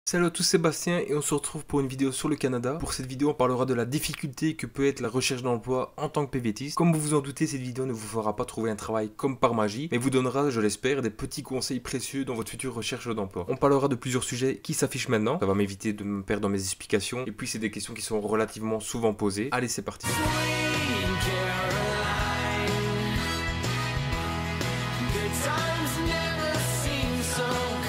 Salut à tous, Sébastien et on se retrouve pour une vidéo sur le Canada. Pour cette vidéo, on parlera de la difficulté que peut être la recherche d'emploi en tant que PVTiste. Comme vous vous en doutez, cette vidéo ne vous fera pas trouver un travail comme par magie, mais vous donnera, je l'espère, des petits conseils précieux dans votre future recherche d'emploi. On parlera de plusieurs sujets qui s'affichent maintenant. Ça va m'éviter de me perdre dans mes explications. Et puis, c'est des questions qui sont relativement souvent posées. Allez, c'est parti.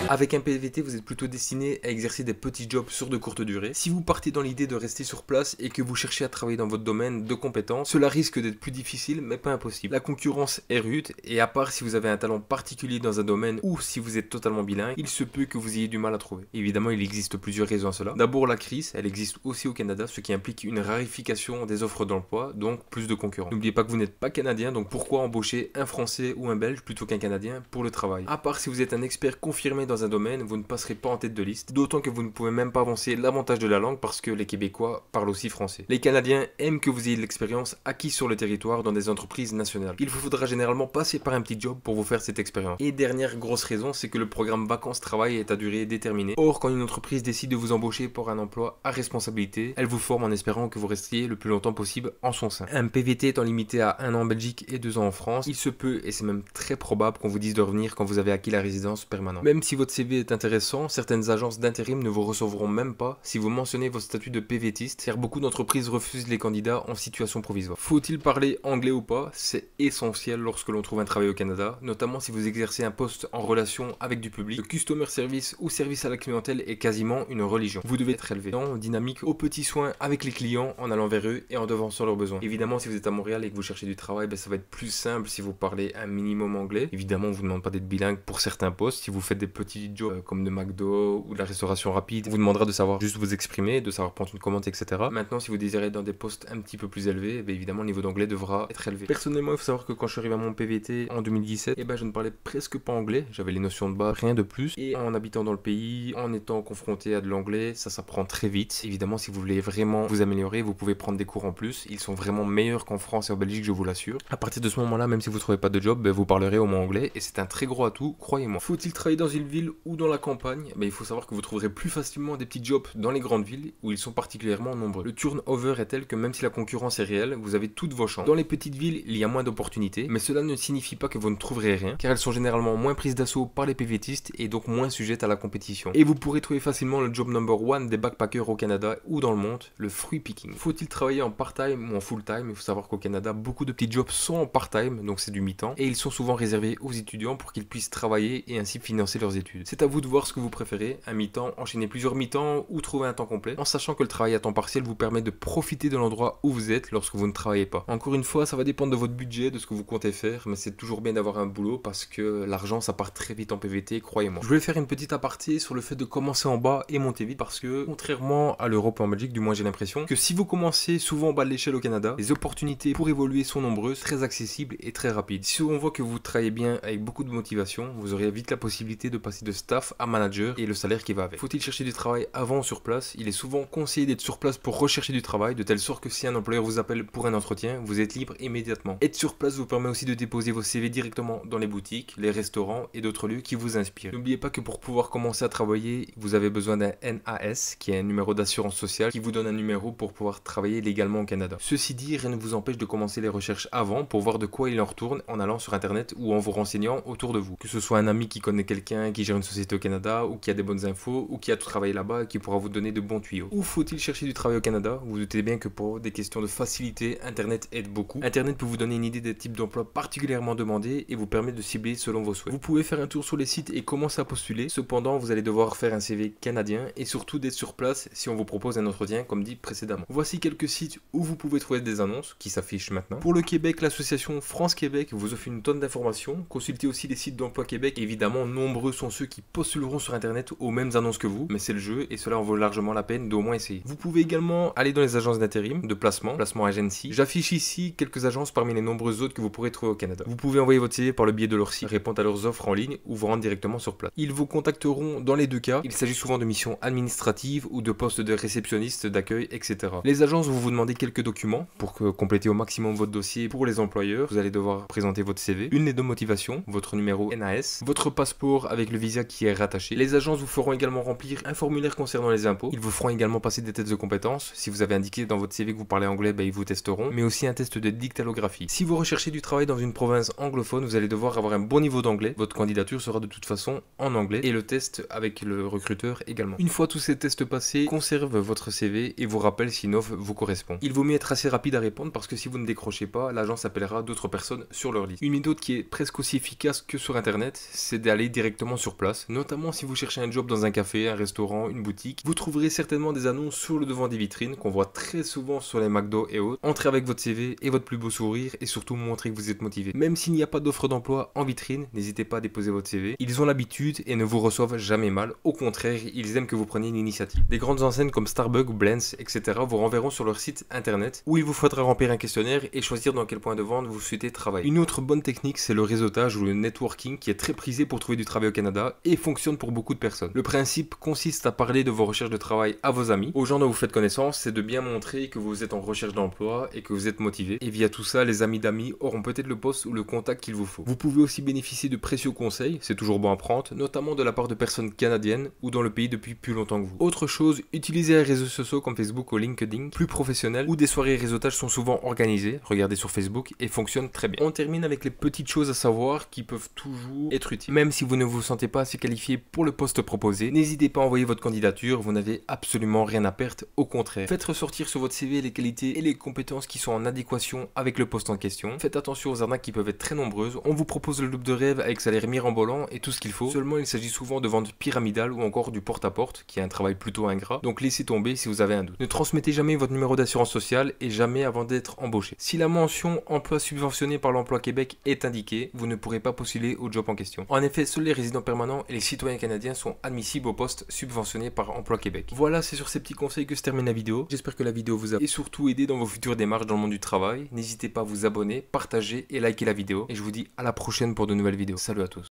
Avec un PVT, vous êtes plutôt destiné à exercer des petits jobs sur de courtes durées. Si vous partez dans l'idée de rester sur place et que vous cherchez à travailler dans votre domaine de compétences, cela risque d'être plus difficile, mais pas impossible. La concurrence est rude et à part si vous avez un talent particulier dans un domaine ou si vous êtes totalement bilingue, il se peut que vous ayez du mal à trouver. Évidemment, il existe plusieurs raisons à cela. D'abord, la crise, elle existe aussi au Canada, ce qui implique une raréfication des offres d'emploi, donc plus de concurrents. N'oubliez pas que vous n'êtes pas canadien, donc pourquoi embaucher un Français ou un Belge plutôt qu'un Canadien pour le travail? À part si vous êtes un expert confirmé dans un domaine, vous ne passerez pas en tête de liste, d'autant que vous ne pouvez même pas avancer l'avantage de la langue parce que les Québécois parlent aussi français. Les Canadiens aiment que vous ayez de l'expérience acquise sur le territoire dans des entreprises nationales. Il vous faudra généralement passer par un petit job pour vous faire cette expérience. Et dernière grosse raison, c'est que le programme vacances-travail est à durée déterminée. Or, quand une entreprise décide de vous embaucher pour un emploi à responsabilité, elle vous forme en espérant que vous restiez le plus longtemps possible en son sein. Un PVT étant limité à 1 an en Belgique et 2 ans en France, il se peut, et c'est même très probable, qu'on vous dise de revenir quand vous avez acquis la résidence permanente. Même si votre CV est intéressant, certaines agences d'intérim ne vous recevront même pas si vous mentionnez vos statuts de PVTiste, car beaucoup d'entreprises refusent les candidats en situation provisoire. Faut-il parler anglais ou pas? C'est essentiel lorsque l'on trouve un travail au Canada, notamment si vous exercez un poste en relation avec du public. Le customer service ou service à la clientèle est quasiment une religion. Vous devez être élevé, dynamique, aux petits soins avec les clients, en allant vers eux et en devançant leurs besoins. Évidemment, si vous êtes à Montréal et que vous cherchez du travail, ça va être plus simple si vous parlez un minimum anglais. Évidemment, on vous demande pas d'être bilingue pour certains postes. Si vous faites des petits jobs comme de McDo ou de la restauration rapide, on vous demandera de savoir juste vous exprimer, de savoir prendre une commande, etc. Maintenant, si vous désirez être dans des postes un petit peu plus élevés, évidemment, le niveau d'anglais devra être élevé. Personnellement, il faut savoir que quand je suis arrivé à mon PVT en 2017, je ne parlais presque pas anglais. J'avais les notions de base, rien de plus. Et en habitant dans le pays, en étant confronté à de l'anglais, ça s'apprend très vite. Évidemment, si vous voulez vraiment vous améliorer, vous pouvez prendre des cours en plus. Ils sont vraiment meilleurs qu'en France et en Belgique, je vous l'assure. À partir de ce moment-là, même si vous ne trouvez pas de job, vous parlerez au moins anglais et c'est un très gros atout, croyez-moi. Faut-il travailler dans une ville ou dans la campagne? Il faut savoir que vous trouverez plus facilement des petits jobs dans les grandes villes où ils sont particulièrement nombreux. Le turnover est tel que même si la concurrence est réelle, vous avez toutes vos chances. Dans les petites villes, il y a moins d'opportunités, mais cela ne signifie pas que vous ne trouverez rien, car elles sont généralement moins prises d'assaut par les PVTistes et donc moins sujettes à la compétition. Et vous pourrez trouver facilement le job number one des backpackers au Canada ou dans le monde, le fruit picking. Faut-il travailler en part-time ou en full-time? Il faut savoir qu'au Canada, beaucoup de petits jobs sont en part-time, donc c'est du mi-temps, et ils sont souvent réservés aux étudiants pour qu'ils puissent travailler et ainsi financer leurs études. C'est à vous de voir ce que vous préférez, un mi-temps, enchaîner plusieurs mi-temps ou trouver un temps complet, en sachant que le travail à temps partiel vous permet de profiter de l'endroit où vous êtes lorsque vous ne travaillez pas. Encore une fois, ça va dépendre de votre budget, de ce que vous comptez faire, mais c'est toujours bien d'avoir un boulot parce que l'argent ça part très vite en PVT, croyez-moi. Je voulais faire une petite aparté sur le fait de commencer en bas et monter vite parce que, contrairement à l'Europe et en Belgique, du moins j'ai l'impression, que si vous commencez souvent en bas de l'échelle au Canada, les opportunités pour évoluer sont nombreuses, très accessibles et très rapides. Si on voit que vous travaillez bien avec beaucoup de motivation, vous aurez vite la possibilité de passer de staff à manager et le salaire qui va avec. Faut-il chercher du travail avant ou sur place? Il est souvent conseillé d'être sur place pour rechercher du travail, de telle sorte que si un employeur vous appelle pour un entretien, vous êtes libre immédiatement. Être sur place vous permet aussi de déposer vos CV directement dans les boutiques, les restaurants et d'autres lieux qui vous inspirent. N'oubliez pas que pour pouvoir commencer à travailler, vous avez besoin d'un NAS, qui est un numéro d'assurance sociale, qui vous donne un numéro pour pouvoir travailler légalement au Canada. Ceci dit, rien ne vous empêche de commencer les recherches avant pour voir de quoi il en retourne en allant sur internet ou en vous renseignant autour de vous. Que ce soit un ami qui connaît quelqu'un qui gère une société au Canada ou qui a des bonnes infos ou qui a tout travaillé là-bas et qui pourra vous donner de bons tuyaux. Ou faut-il chercher du travail au Canada? Vous vous doutez bien que pour des questions de facilité, internet aide beaucoup. Internet peut vous donner une idée des types d'emplois particulièrement demandés et vous permet de cibler selon vos souhaits. Vous pouvez faire un tour sur les sites et commencer à postuler. Cependant, vous allez devoir faire un CV canadien et surtout d'être sur place si on vous propose un entretien comme dit précédemment. Voici quelques sites où vous pouvez trouver des annonces qui s'affichent maintenant. Pour le Québec, l'association France-Québec vous offre une tonne d'informations. Consultez aussi les sites d'emploi Québec. Évidemment, nombreux sont ceux qui postuleront sur internet aux mêmes annonces que vous, mais c'est le jeu et cela en vaut largement la peine d'au moins essayer. Vous pouvez également aller dans les agences d'intérim, de placement agency. J'affiche ici quelques agences parmi les nombreuses autres que vous pourrez trouver au Canada. Vous pouvez envoyer votre CV par le biais de leur site, répondre à leurs offres en ligne ou vous rendre directement sur place. Ils vous contacteront dans les deux cas. Il s'agit souvent de missions administratives ou de postes de réceptionniste, d'accueil, etc. Les agences vont vous demander quelques documents pour compléter au maximum votre dossier pour les employeurs. Vous allez devoir présenter votre CV, une lettre de motivation, votre numéro NAS, votre passeport avec le visa qui est rattaché. Les agences vous feront également remplir un formulaire concernant les impôts. Ils vous feront également passer des tests de compétences. Si vous avez indiqué dans votre CV que vous parlez anglais, ils vous testeront, mais aussi un test de dictalographie. Si vous recherchez du travail dans une province anglophone, vous allez devoir avoir un bon niveau d'anglais. Votre candidature sera de toute façon en anglais et le test avec le recruteur également. Une fois tous ces tests passés, conserve votre CV et vous rappelle si une offre vous correspond. Il vaut mieux être assez rapide à répondre parce que si vous ne décrochez pas, l'agence appellera d'autres personnes sur leur liste. Une méthode qui est presque aussi efficace que sur internet, c'est d'aller directement sur place, notamment si vous cherchez un job dans un café, un restaurant, une boutique. Vous trouverez certainement des annonces sur le devant des vitrines qu'on voit très souvent sur les McDo et autres. Entrez avec votre CV et votre plus beau sourire et surtout montrez que vous êtes motivé. Même s'il n'y a pas d'offre d'emploi en vitrine, n'hésitez pas à déposer votre CV. Ils ont l'habitude et ne vous reçoivent jamais mal. Au contraire, ils aiment que vous preniez une initiative. Des grandes enseignes comme Starbucks, Blends, etc. vous renverront sur leur site internet où il vous faudra remplir un questionnaire et choisir dans quel point de vente vous souhaitez travailler. Une autre bonne technique, c'est le réseautage ou le networking qui est très prisé pour trouver du travail au Canada et fonctionne pour beaucoup de personnes. Le principe consiste à parler de vos recherches de travail à vos amis, aux gens dont vous faites connaissance, c'est de bien montrer que vous êtes en recherche d'emploi et que vous êtes motivé. Et via tout ça, les amis d'amis auront peut-être le poste ou le contact qu'il vous faut. Vous pouvez aussi bénéficier de précieux conseils, c'est toujours bon à prendre, notamment de la part de personnes canadiennes ou dans le pays depuis plus longtemps que vous. Autre chose, utilisez les réseaux sociaux comme Facebook ou LinkedIn, plus professionnels, où des soirées réseautage sont souvent organisées, regardez sur Facebook, et fonctionnent très bien. On termine avec les petites choses à savoir qui peuvent toujours être utiles. Même si vous ne vous sentez pas assez qualifié pour le poste proposé, n'hésitez pas à envoyer votre candidature, vous n'avez absolument rien à perdre, au contraire. Faites ressortir sur votre CV les qualités et les compétences qui sont en adéquation avec le poste en question. Faites attention aux arnaques qui peuvent être très nombreuses. On vous propose le loop de rêve avec salaire mirobolant et tout ce qu'il faut. Seulement, il s'agit souvent de ventes pyramidales ou encore du porte-à-porte, qui est un travail plutôt ingrat. Donc laissez tomber si vous avez un doute. Ne transmettez jamais votre numéro d'assurance sociale et jamais avant d'être embauché. Si la mention emploi subventionné par l'Emploi Québec est indiquée, vous ne pourrez pas postuler au job en question. En effet, seuls les résidents permanents et les citoyens canadiens sont admissibles au poste subventionné par Emploi Québec. Voilà, c'est sur ces petits conseils que se termine la vidéo. J'espère que la vidéo vous a et surtout aidé dans vos futures démarches dans le monde du travail. N'hésitez pas à vous abonner, partager et liker la vidéo. Et je vous dis à la prochaine pour de nouvelles vidéos. Salut à tous.